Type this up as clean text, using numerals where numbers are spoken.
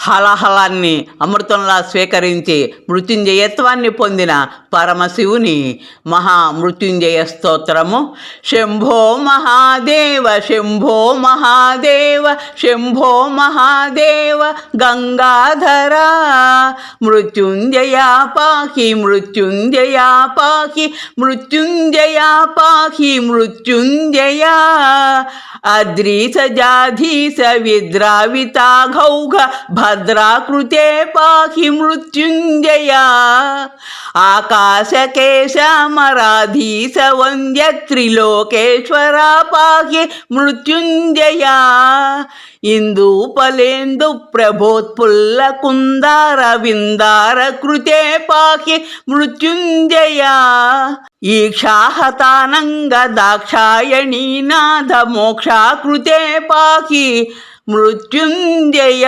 హలాహలాన్ని అమృతంలా స్వీకరించి మృత్యుంజయత్వాన్ని పొందిన పరమశివుని మహామృత్యుంజయ స్తోత్రము. శంభో మహాదేవ శంభో మహాదేవ శంభో మహాదేవ గంగాధర మృత్యుంజయ పాహి మృత్యుంజయ పాహి మృత్యుంజయ పాహి మృత్యుంజయ అద్రీసజాధీస విద్రావితాఘౌఘ భద్రాకృతే పాహి మృత్యుంజయ ఆకాశకేశమరాధీస వంద్య త్రిలోకేశ్వర పాహి మృత్యుంజయ ఇందూపలేందు ప్రభోత్పుల్ల కుందార విందార కృతే పాహి మృత్యుంజయ ఈక్షాహతానంగ దాక్షాయణీనాథ మోక్షాకృతే పాహి మృత్యుంజయ.